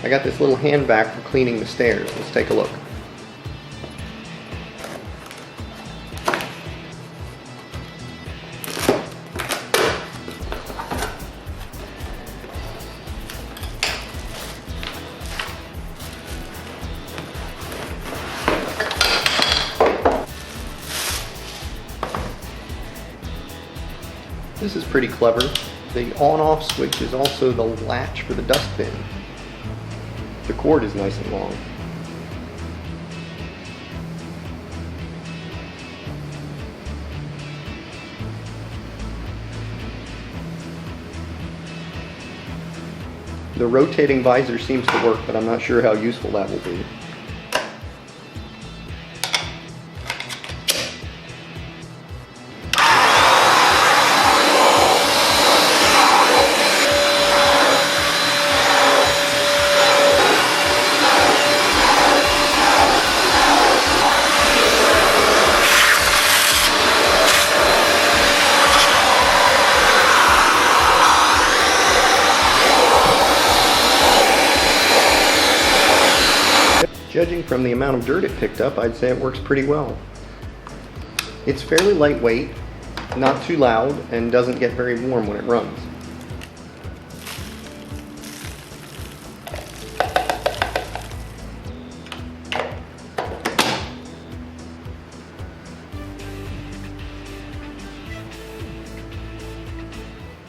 I got this little hand vac for cleaning the stairs. Let's take a look. This is pretty clever. The on-off switch is also the latch for the dustbin. The cord is nice and long. The rotating visor seems to work, but I'm not sure how useful that will be. Judging from the amount of dirt it picked up, I'd say it works pretty well. It's fairly lightweight, not too loud, and doesn't get very warm when it runs.